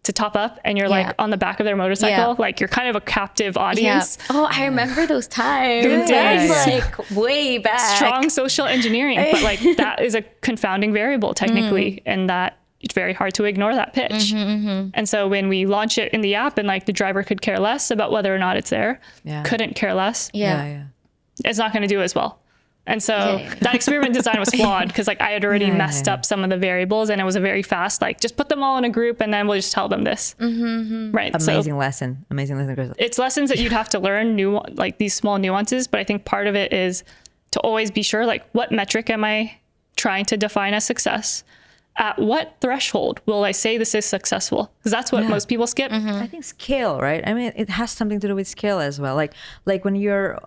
to top up and you're on the back of their motorcycle. You're kind of a captive audience. Oh, I remember those times. That's way back. Strong social engineering. But that is a confounding variable technically, and that it's very hard to ignore that pitch. And so when we launch it in the app and the driver could care less about whether or not it's there, couldn't care less. It's not going to do as well. And so that experiment design was flawed because I had already messed up some of the variables, and it was a very fast, just put them all in a group and then we'll just tell them this. Right. Amazing lesson. Crystal. It's lessons that you'd have to learn, these small nuances. But I think part of it is to always be sure, what metric am I trying to define as success? At what threshold will I say this is successful? Because that's what most people skip. I think scale, right? I mean, it has something to do with scale as well. Like when you're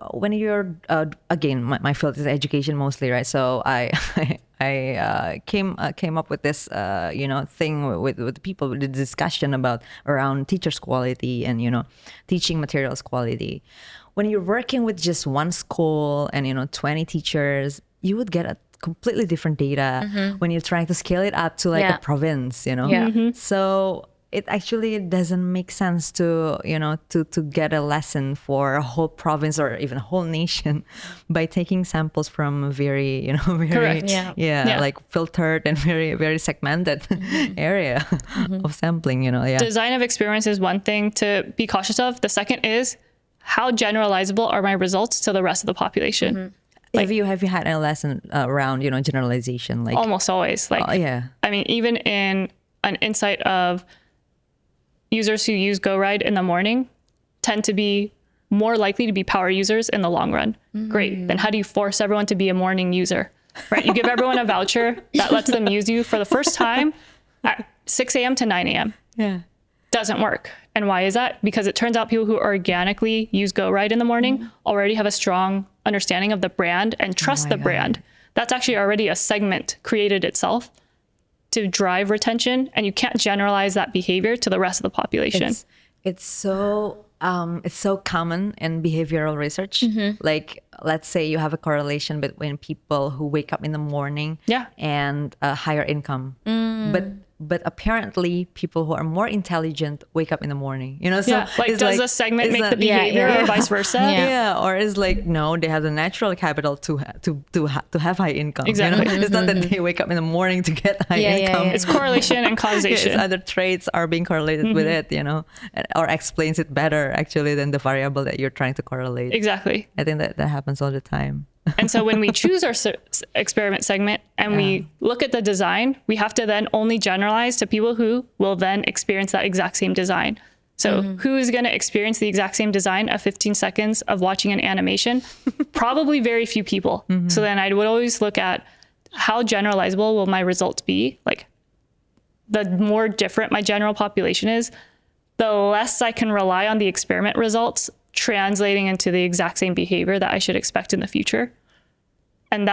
again, my field is education mostly, right? So I came up with this thing with people, with the discussion around teachers' quality and teaching materials quality. When you're working with just one school and 20 teachers, you would get a completely different data when you're trying to scale it up to a province, So it actually doesn't make sense to get a lesson for a whole province or even a whole nation by taking samples from a very, Correct. Filtered and very, very segmented area of sampling, Design of experience is one thing to be cautious of. The second is, how generalizable are my results to the rest of the population? Have you had a lesson around, generalization? Like Almost always. Like, I mean, even in an insight of users who use GoRide in the morning tend to be more likely to be power users in the long run. Great. Then how do you force everyone to be a morning user? Right? You give everyone a voucher that lets them use you for the first time at 6 a.m. to 9 a.m. Yeah. Doesn't work. And why is that? Because it turns out people who organically use GoRide in the morning already have a strong understanding of the brand and trust the brand. That's actually already a segment created itself to drive retention, and you can't generalize that behavior to the rest of the population. It's so common in behavioral research. Like, let's say you have a correlation between people who wake up in the morning and a higher income. But apparently people who are more intelligent wake up in the morning, so does the segment make the behavior or vice versa? Or it's like, no, they have the natural capital to have high income. Exactly. It's not that they wake up in the morning to get high income. It's correlation and causation. It's other traits are being correlated with it, or explains it better actually than the variable that you're trying to correlate. Exactly. I think that happens all the time. And so when we choose our experiment segment and we look at the design, we have to then only generalize to people who will then experience that exact same design. So who is going to experience the exact same design of 15 seconds of watching an animation? Probably very few people. So then I would always look at how generalizable will my results be? Like, the more different my general population is, the less I can rely on the experiment results translating into the exact same behavior that I should expect in the future. And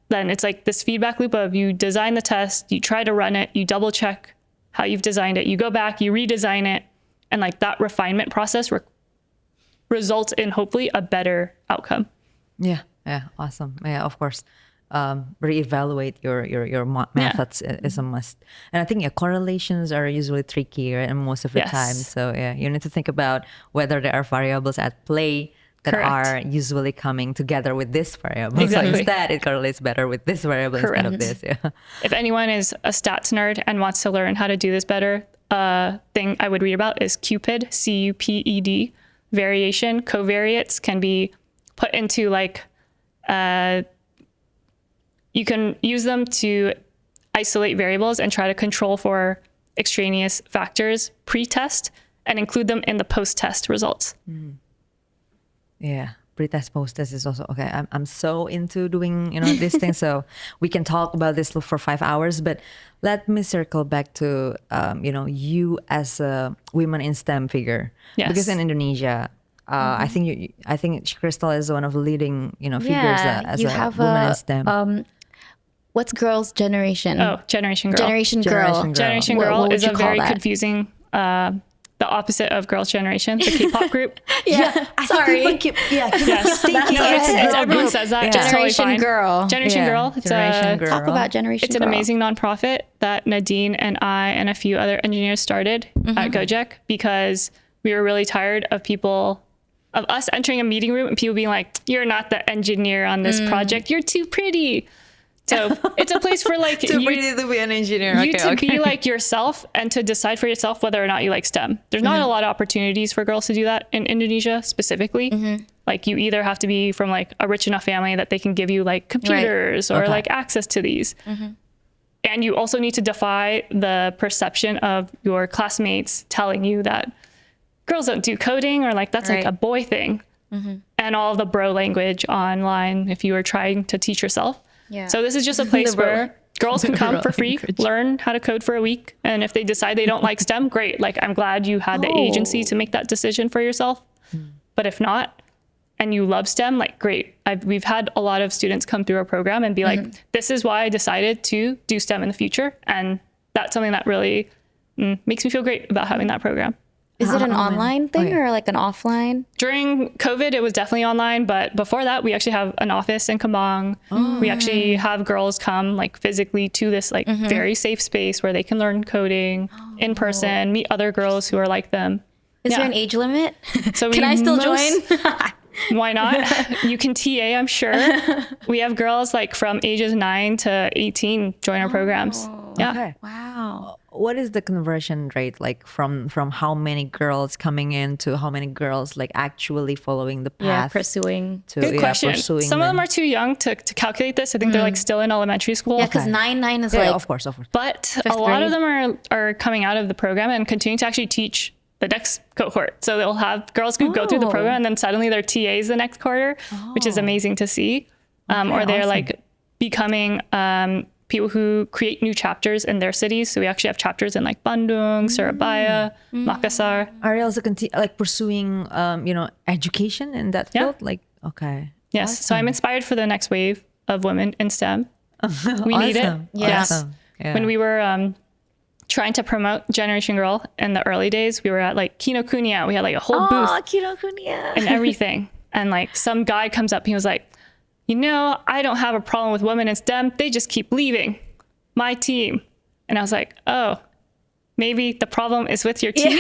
then it's like this feedback loop of you design the test, you try to run it, you double check how you've designed it, you go back, you redesign it. And like that refinement process results in hopefully a better outcome. Yeah, awesome. Yeah, of course. Reevaluate your methods is a must. And I think correlations are usually trickier and most of the time. So you need to think about whether there are variables at play that are usually coming together with this variable. Exactly. So instead it correlates better with this variable instead of this. If anyone is a stats nerd and wants to learn how to do this better, thing I would read about is CUPID, CUPED. Variation, covariates can be put into like you can use them to isolate variables and try to control for extraneous factors pre-test and include them in the post-test results. Yeah, pre-test, post-test is also okay. I'm so into doing this thing, so we can talk about this for 5 hours. But let me circle back to you as a women in STEM figure, because in Indonesia, I think Crystal is one of the leading figures as a woman in STEM. What's girls' generation? Oh, Generation Girl. Generation Girl. Generation Girl is a very confusing, the opposite of Girls' Generation, the K-pop group. Sorry. Everyone says that. Generation Totally fine. Girl. Generation Girl. Generation Girl. Talk about Generation It's Girl. an amazing nonprofit that Nadine and I and a few other engineers started at Gojek because we were really tired of us entering a meeting room and people being like, "You're not the engineer on this project. You're too pretty." So it's a place for like too pretty to be an engineer. Be like yourself and to decide for yourself whether or not you like STEM. There's not a lot of opportunities for girls to do that in Indonesia specifically. Like you either have to be from like a rich enough family that they can give you like computers or like access to these. And you also need to defy the perception of your classmates telling you that girls don't do coding or like that's like a boy thing. And all the bro language online if you were trying to teach yourself. So this is just a place where girls can come for free, learn how to code for a week. And if they decide they don't like STEM, great. Like, I'm glad you had the agency to make that decision for yourself. But if not, and you love STEM, like, great. We've had a lot of students come through our program and be like, this is why I decided to do STEM in the future. And that's something that really makes me feel great about having that program. Is it an online thing or like an offline? During COVID, it was definitely online. But before that, we actually have an office in Kemang. We actually have girls come like physically to this like very safe space where they can learn coding in person, meet other girls who are like them. Is there an age limit? So can I still join? Why not? You can TA, I'm sure. We have girls like from ages 9 to 18 join our programs. Okay. Wow. what is the conversion rate like from how many girls coming in to how many girls like actually following the path? Pursuing. Good question. Pursuing Some of them are too young to calculate this. I think they're like still in elementary school. Yeah, because 9 is yeah, like of course. But a lot of them are coming out of the program and continuing to actually teach the next cohort. So they'll have girls who go through the program and then suddenly they're TAs the next quarter, which is amazing to see. Or they're like becoming people who create new chapters in their cities. So we actually have chapters in like Bandung, Surabaya, Makassar. Are they also like pursuing, education in that field? Like, okay. Yes. Awesome. So I'm inspired for the next wave of women in STEM. We need it. Yes. Awesome. Yeah. When we were trying to promote Generation Girl in the early days, we were at like Kinokuniya. We had like a whole booth Kinokuniya. and everything. And like some guy comes up, he was like, I don't have a problem with women in STEM. They just keep leaving my team. And I was like, oh, maybe the problem is with your team?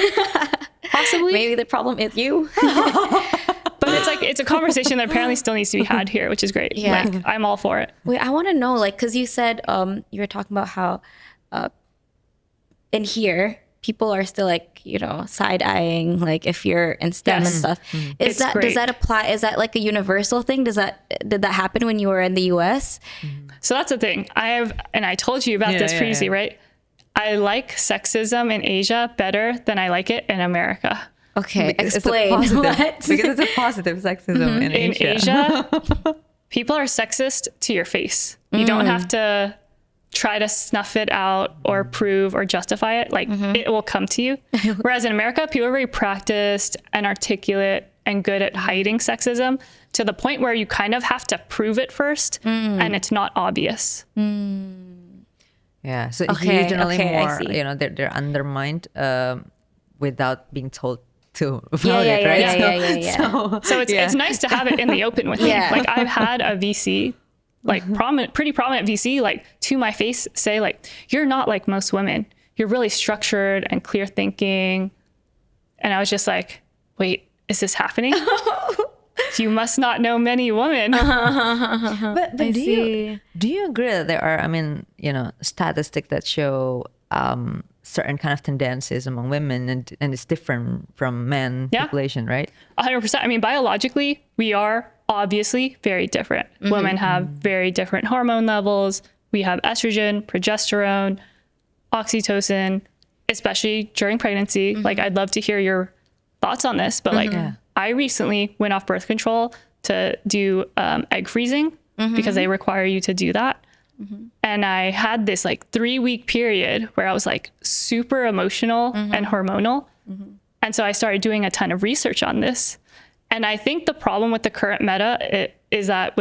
Possibly. Maybe the problem is you. But it's a conversation that apparently still needs to be had here, which is great. Yeah. Like, I'm all for it. Wait, I want to know, like, because you said you were talking about how in here, people are still like, side-eyeing, like if you're in STEM and stuff. Does that apply? Is that like a universal thing? Did that happen when you were in the US? So that's the thing. I told you about this previously, right? I like sexism in Asia better than I like it in America. Okay, explain what? Because it's a positive sexism in Asia. People are sexist to your face. You don't have to try to snuff it out or prove or justify it. Like it will come to you. Whereas in America, people are very practiced and articulate and good at hiding sexism to the point where you kind of have to prove it first and it's not obvious. Yeah. So usually more, they're undermined without being told to about it, right? Yeah. So it's nice to have it in the open with me. Like I've had a VC, like pretty prominent VC, like to my face say like, you're not like most women. You're really structured and clear thinking. And I was just like, wait, is this happening? You must not know many women. But do you agree that there are, statistics that show certain kind of tendencies among women and it's different from men population, right? 100%. I mean, biologically, we are obviously very different. Women have very different hormone levels. We have estrogen, progesterone, oxytocin, especially during pregnancy. Like, I'd love to hear your thoughts on this, but I recently went off birth control to do egg freezing because they require you to do that. And I had this like 3-week period where I was like super emotional and hormonal. And so I started doing a ton of research on this. And I think the problem with the current meta is that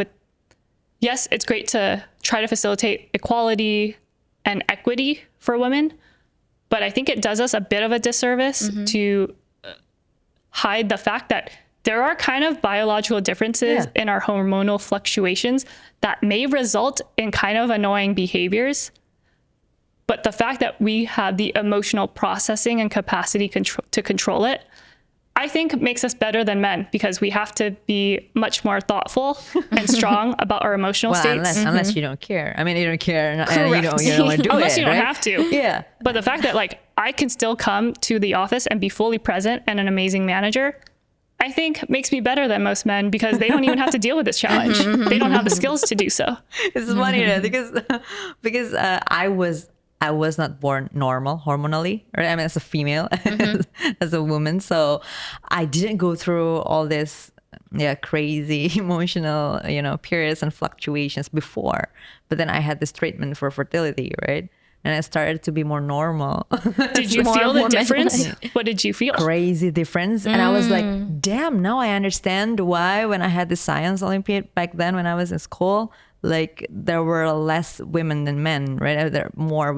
yes, it's great to try to facilitate equality and equity for women, but I think it does us a bit of a disservice to hide the fact that there are kind of biological differences in our hormonal fluctuations that may result in kind of annoying behaviors. But the fact that we have the emotional processing and capacity to control it, I think makes us better than men because we have to be much more thoughtful and strong about our emotional states. Unless you don't care. I mean, you don't care and you don't want to do it. Unless you don't right? have to. Yeah. But the fact that like I can still come to the office and be fully present and an amazing manager, I think makes me better than most men because they don't even have to deal with this challenge. They don't have the skills to do so. It's funny because I was not born normal hormonally, right? I mean, as a female, as a woman. So I didn't go through all this, crazy emotional, periods and fluctuations before. But then I had this treatment for fertility, right? And I started to be more normal. Did you feel the difference? What did you feel? Crazy difference. And I was like, damn, now I understand why when I had the science Olympiad back then when I was in school, like there were less women than men, right? There more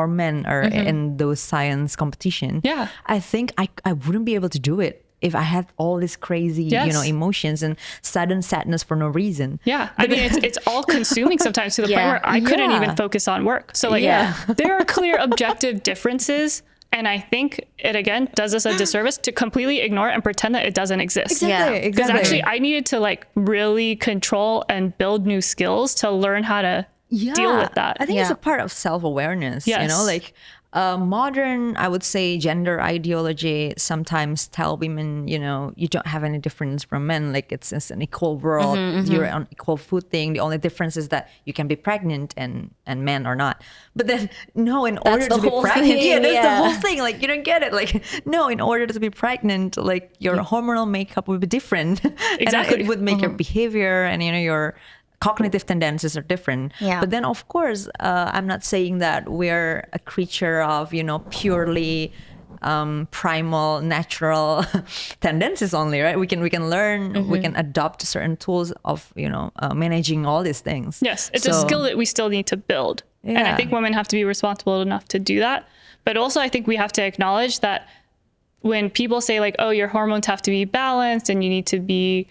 men are in those science competition. Yeah. I think I wouldn't be able to do it if I had all these crazy, emotions and sudden sadness for no reason. Yeah. I mean, it's all consuming sometimes to the point where I couldn't even focus on work. So like, there are clear objective differences. And I think it, again, does us a disservice to completely ignore it and pretend that it doesn't exist. Exactly. Because actually I needed to like really control and build new skills to learn how to deal with that. I think it's a part of self-awareness, Yes. like modern, I would say, gender ideology sometimes tell women, you don't have any difference from men. Like it's an equal world. You're on equal footing. The only difference is that you can be pregnant and men are not. But then, no, in order to be pregnant, that's the whole thing. Like you don't get it. Like no, in order to be pregnant, like your hormonal makeup would be different. Exactly. And it would make your behavior and your cognitive tendencies are different. Yeah. But then, of course, I'm not saying that we're a creature of, purely primal, natural tendencies only, right? We can learn, we can adopt certain tools of, managing all these things. Yes, it's a skill that we still need to build. And I think women have to be responsible enough to do that. But also, I think we have to acknowledge that when people say like, oh, your hormones have to be balanced and you need to be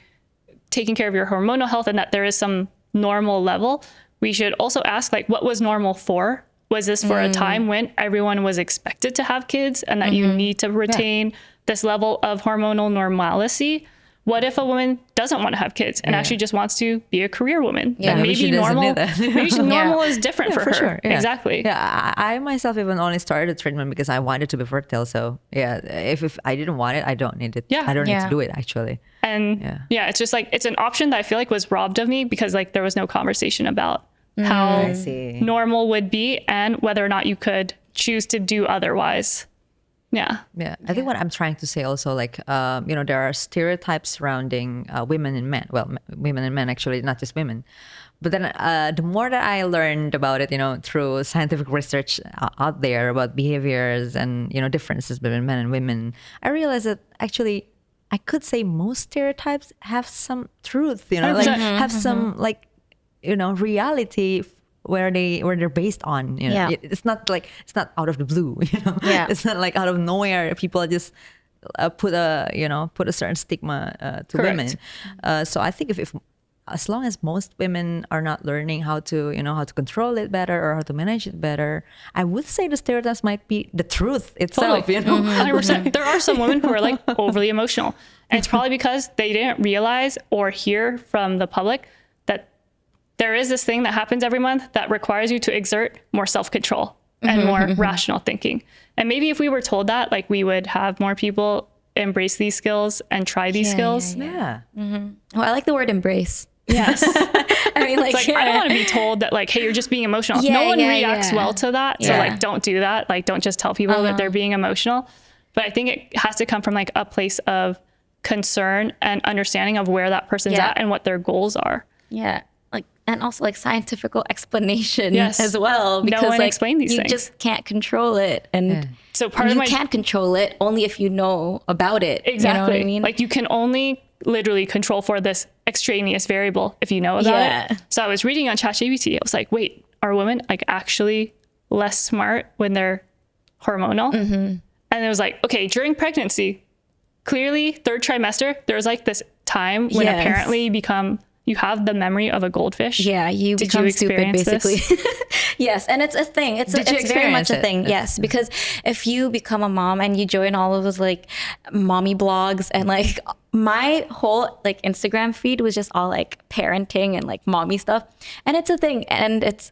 taking care of your hormonal health and that there is some normal level, we should also ask like, what was normal for? Was this for a time when everyone was expected to have kids and that you need to retain this level of hormonal normalcy? What if a woman doesn't want to have kids and actually just wants to be a career woman? Yeah, And maybe normal, normal is different for her. Sure. Yeah. Exactly. Yeah, I myself even only started the treatment because I wanted to be fertile. So yeah, if I didn't want it, I don't need it. Yeah. I don't need to do it actually. And it's just like, it's an option that I feel like was robbed of me because like there was no conversation about how normal would be and whether or not you could choose to do otherwise. Yeah. I think what I'm trying to say also, like, there are stereotypes surrounding women and men. Well, women and men, actually, not just women. But then the more that I learned about it, through scientific research out there about behaviors and, differences between men and women, I realized that actually I could say most stereotypes have some truth, like have some like, reality where they're based on, it's not out of the blue, it's not like out of nowhere. People just put a certain stigma to women. So I think if as long as most women are not learning how to control it better or how to manage it better, I would say the stereotypes might be the truth itself. Totally. 100%. There are some women who are like overly emotional, and it's probably because they didn't realize or hear from the public that there is this thing that happens every month that requires you to exert more self-control and more rational thinking. And maybe if we were told that, like, we would have more people embrace these skills and try these skills. Yeah. Well, I like the word embrace. Yes. I mean, like, it's like, I don't want to be told that, like, hey, you're just being emotional. No one reacts well to that. So like, don't do that. Like, don't just tell people that they're being emotional. But I think it has to come from like a place of concern and understanding of where that person's at and what their goals are. Yeah. Like, and also like scientific explanation as well. Because no one like, explained these you things. just can't control it. And so part of you can't control it only if you know about it. Exactly. You know what I mean? Like, you can only literally control for this extraneous variable if you know about it. So I was reading on ChatGPT. I was like, wait, are women like actually less smart when they're hormonal? And it was like, okay, during pregnancy, clearly third trimester, there's like this time when apparently you have the memory of a goldfish. Yeah, you become stupid, basically. Yes, and it's a thing. It's very much a thing. Yes, because if you become a mom and you join all of those like mommy blogs, and like my whole like Instagram feed was just all like parenting and like mommy stuff, and it's a thing, and it's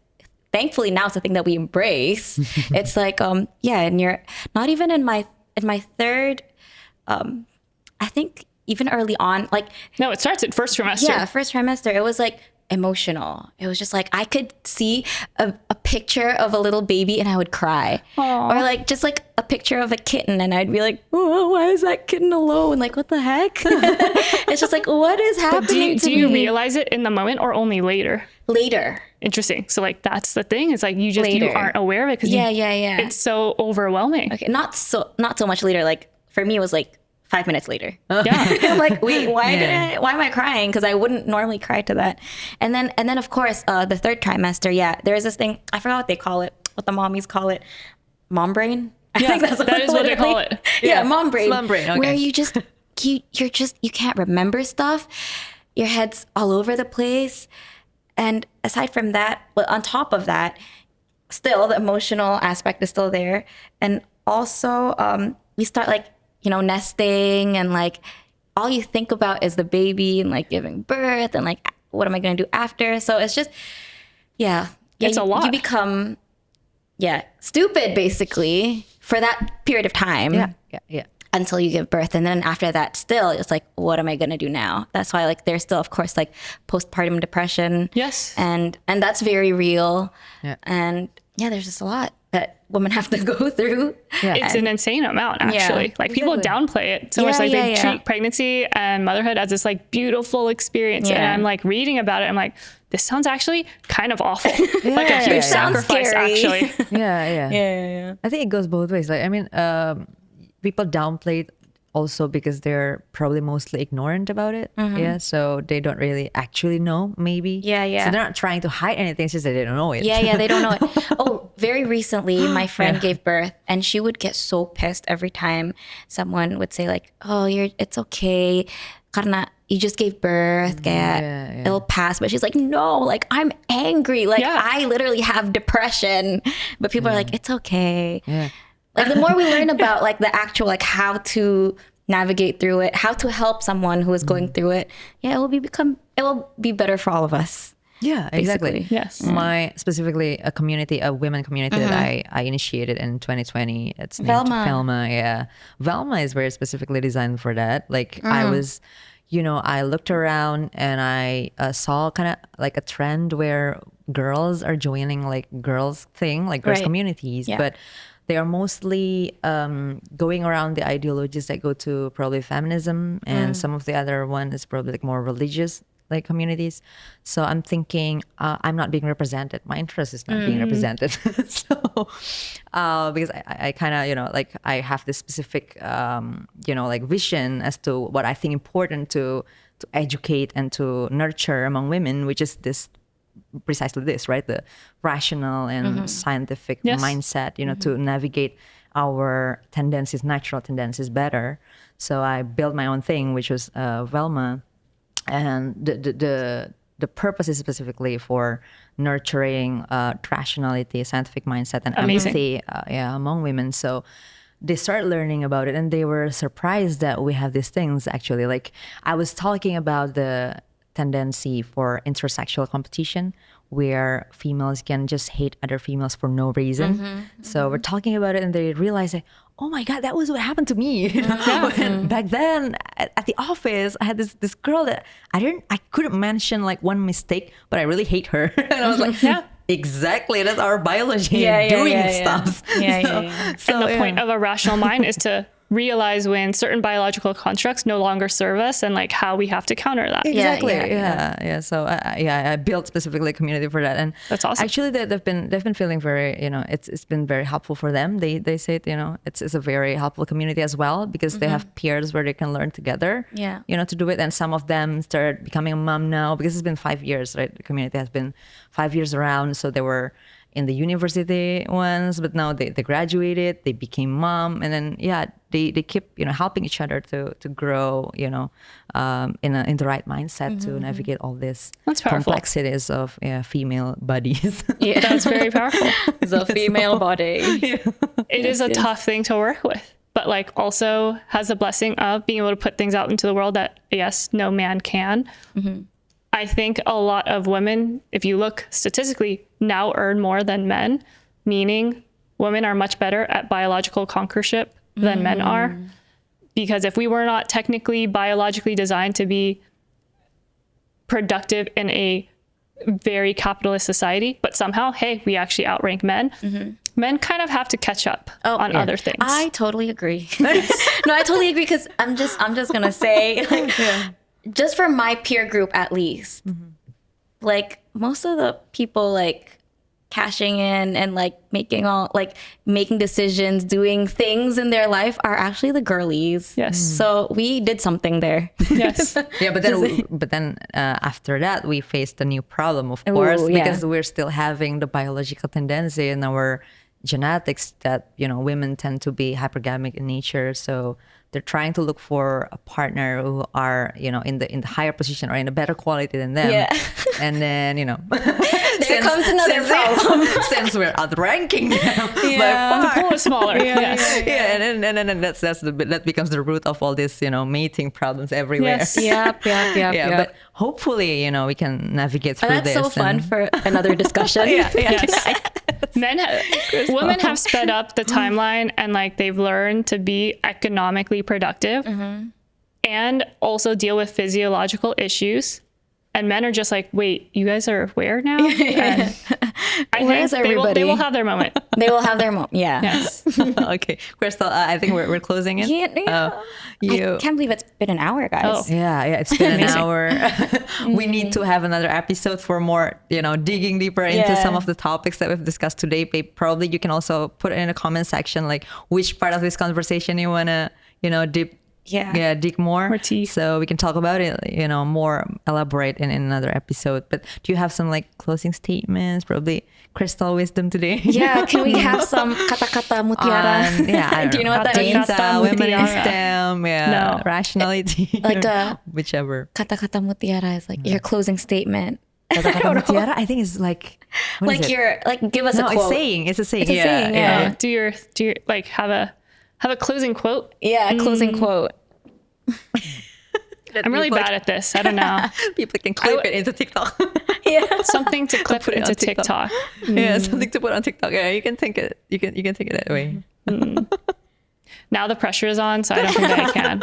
thankfully now it's a thing that we embrace. It's like and you're not even in my third, I think. Even early on, like... No, it starts at first trimester. Yeah, first trimester. It was like emotional. It was just like, I could see a picture of a little baby and I would cry. Aww. Or like, just like a picture of a kitten and I'd be like, oh, why is that kitten alone? Like, what the heck? It's just like, what is happening to me? Do you realize it in the moment or only later? Later. Interesting. So like, that's the thing. It's like, you aren't aware of it because it's so overwhelming. Okay, not so much later. Like, for me, it was like 5 minutes later. Yeah. I'm like, wait, why am I crying? Because I wouldn't normally cry to that. And then of course, the third trimester, there is this thing, I forgot what they call it, what the mommies call it, mom brain. I think that is what they call it. Yeah, mom brain. Mom brain, okay. Where you just, you can't remember stuff. Your head's all over the place. And aside from that, well, on top of that, still the emotional aspect is still there. And also, we start like, nesting, and like all you think about is the baby and like giving birth and like, what am I going to do after? So it's just, it's a lot. You become stupid basically for that period of time. Yeah. Until you give birth. And then after that, still, it's like, what am I going to do now? That's why like there's still, of course, like postpartum depression. Yes. And that's very real. Yeah. And there's just a lot that women have to go through. Yeah. It's an insane amount, actually. Like people downplay it so much. Like they treat pregnancy and motherhood as this like beautiful experience. And I'm like reading about it. I'm like, this sounds actually kind of awful. Like a huge sacrifice, actually. Yeah. I think it goes both ways. Like, I mean, people downplay it also because they're probably mostly ignorant about it. Yeah. So they don't really actually know, maybe. Yeah. So they're not trying to hide anything. It's just that they don't know it. Yeah, they don't know it. Oh, very recently, my friend gave birth and she would get so pissed every time someone would say like, oh, it's okay. Karena you just gave birth, kaya it'll pass. But she's like, no, like I'm angry. Like I literally have depression. But people are like, it's okay. Yeah. Like the more we learn about like the actual, like how to navigate through it, how to help someone who is going through it. Yeah, it will be better for all of us. Yeah, exactly. Basically. Yes. My specifically a women community that I initiated in 2020. It's named Velma. Velma. Yeah, Velma is very specifically designed for that. Like I was, I looked around and I saw kind of like a trend where girls are joining like girls communities, but they are mostly going around the ideologies that go to probably feminism, and some of the other one is probably like more religious like communities. So I'm thinking I'm not being represented. My interest is not being represented. So because I kind of like I have this specific like vision as to what I think important to educate and to nurture among women, which is precisely this, right? The rational and scientific mindset, to navigate our natural tendencies better. So I built my own thing, which was Velma. And the purpose is specifically for nurturing rationality, scientific mindset, and empathy among women. So they started learning about it and they were surprised that we have these things actually. Like I was talking about the tendency for intersexual competition where females can just hate other females for no reason. So we're talking about it and they realize that, oh my God, that was what happened to me. Back then at the office, I had this girl that I couldn't mention like one mistake, but I really hate her. And I was like, exactly, that's our biology doing stuff. So the point of a rational mind is to realize when certain biological constructs no longer serve us and like how we have to counter that. Exactly. Yeah. So I built specifically a community for that, and that's awesome. Actually, they've been feeling very, it's been very helpful for them. They say, it's a very helpful community as well because they have peers where they can learn together. To do it, and some of them started becoming a mom now because it's been 5 years, right? The community has been 5 years around, so they were in the university ones, but now they graduated, they became mom, and then they keep helping each other to grow in the right mindset to navigate all these complexities of female bodies. That's very powerful. The female body. It is a tough thing to work with, but like also has the blessing of being able to put things out into the world that no man can. I think a lot of women, if you look statistically, now earn more than men, meaning women are much better at biological conquerorship than men are. Because if we were not technically biologically designed to be productive in a very capitalist society, but somehow, we actually outrank men, men kind of have to catch up on other things. I totally agree. No, I totally agree because I'm just gonna say like, just for my peer group at least, like most of the people like cashing in and like making decisions, doing things in their life are actually the girlies. Yes. So we did something there. Yes. But then after that we faced a new problem, of course, because we're still having the biological tendency in our genetics that women tend to be hypergamic in nature. So they're trying to look for a partner who are in the higher position or in a better quality than them. And then there comes another problem since we're outranking them. The pool is smaller. And then that becomes the root of all this mating problems everywhere. Yep. But hopefully we can navigate through this. That's so fun for another discussion. Women have sped up the timeline, and like they've learned to be economically productive and also deal with physiological issues. And men are just like, wait, you guys are where now? And I Where's think everybody? they will have their moment. They will have their moment. Yeah. Yes. Okay, Crystal, I think we're closing it. Yeah. I can't believe it's been an hour, guys. Oh. Yeah, it's been an hour. We need to have another episode for more, digging deeper into some of the topics that we've discussed today. Probably you can also put it in the comment section, like which part of this conversation you want to, dig more tea. So we can talk about it, more elaborate in another episode. But do you have some like closing statements? Probably Crystal wisdom today. Yeah, can we have some kata-kata mutiara? Do you know what that means? Women in STEM, No. rationality. Like whichever. kata-kata mutiara is like your closing statement. Kata-kata mutiara, I think is like, what Like is it? your give us a quote. It's a saying. It's a saying, yeah. Do your like have a closing quote? Yeah, a closing quote. I'm really bad at this. I don't know. People can clip it into TikTok. Yeah. Something to clip Put it into on TikTok. TikTok. Yeah, something to put on TikTok. Yeah, you can think it. You can take it that way. Now the pressure is on, so I don't think that I can.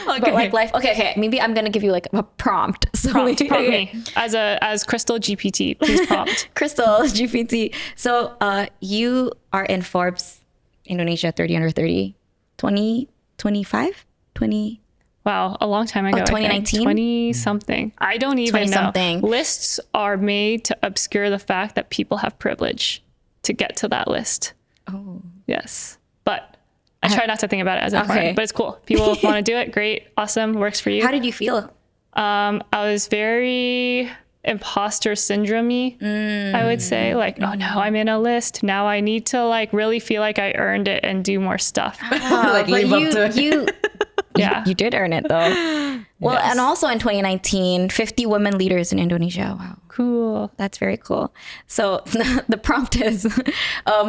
Okay. But like life. Okay. Maybe I'm gonna give you like a prompt. So Prompt me as Crystal GPT. Please prompt. Crystal GPT. So you are in Forbes Indonesia 30 under 30 2025 20 Wow, a long time ago. 2019? 20 something. I don't even know. 20-something. Lists are made to obscure the fact that people have privilege to get to that list. Oh. Yes. But I try not to think about it as important, Okay. but it's cool. People want to do it. Great. Awesome. Works for you. How did you feel? I was very imposter syndrome-y, I would say. Like, oh no, I'm in a list. Now I need to like really feel like I earned it and do more stuff. Like But live up to it. Yeah. you did earn it though. Well, Yes. and also in 2019, 50 women leaders in Indonesia. Wow. Cool. That's very cool. So the prompt is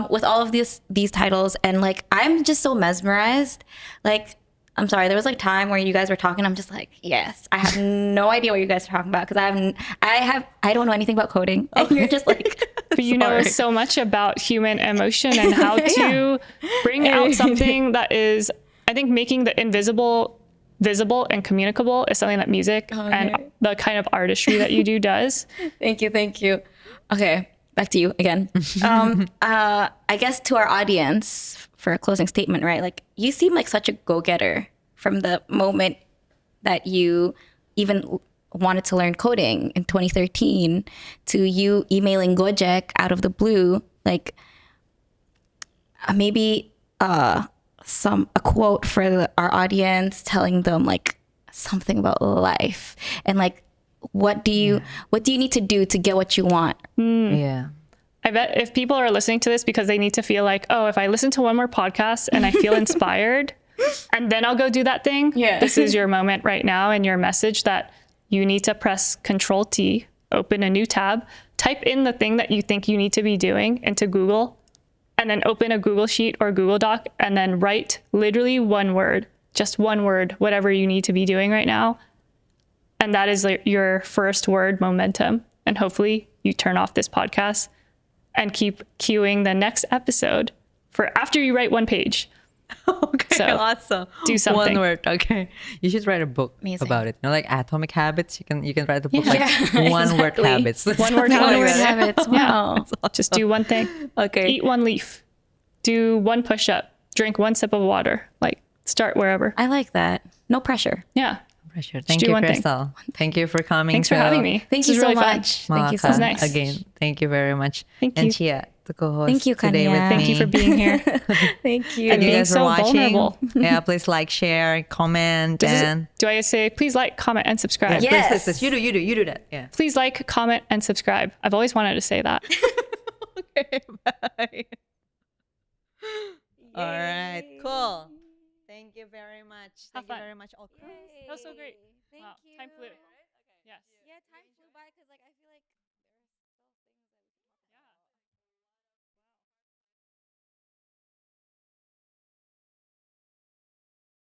with all of these titles, and like I'm just so mesmerized. Like I'm sorry, there was like time where you guys were talking. I'm just like, yes, I have no idea what you guys are talking about because I don't know anything about coding, and you're just like, But you know so much about human emotion and how to bring out something that is, I think, making the invisible visible and communicable is something that music and the kind of artistry that you do does. Thank you. Okay, back to you again. I guess to our audience for a closing statement, right? Like you seem like such a go-getter from the moment that you even wanted to learn coding in 2013 to you emailing Gojek out of the blue. Like maybe a quote for our audience, telling them like something about life and like what do you need to do to get what you want? Yeah. I bet if people are listening to this because they need to feel like, oh, if I listen to one more podcast and I feel inspired and then I'll go do that thing. Yeah. This is your moment right now and your message that you need to press Control T, open a new tab, type in the thing that you think you need to be doing into Google, and then open a Google Sheet or Google Doc and then write literally one word, just one word, whatever you need to be doing right now. And that is like your first word momentum. And hopefully you turn off this podcast and keep queuing the next episode for after you write one page. Okay, So, awesome. do something. One word. Okay, you should write a book Amazing. about it. You know, like Atomic Habits. You can write a book Yeah. like one word exactly. habits. One word One word habits. habits. Wow. Just do one thing. Okay. Eat one leaf. Do one push-up. Drink one sip of water. Like start wherever. I like that. No pressure. Yeah. Pressure. Thank do you, one thing. Crystal. Thank you for coming. Thanks for having me. Thank This you is so really fun. much. Thank you so Malaka, much. nice. Again, thank you very much. Thank And you. Chia, the co-host Thank you, today with Cania. me. Thank you for being here. Thank you. And you being guys so for watching. vulnerable. Yeah, please like, share, comment, and Do I say please like, comment, and subscribe? Yeah. Yes. please, you do that. Yeah. Please like, comment, and subscribe. I've always wanted to say that. Okay, bye. All right, cool. Thank you very much. Have Thank you fun. very much. All That was so great. Wow, time flew. Yes. Yeah, time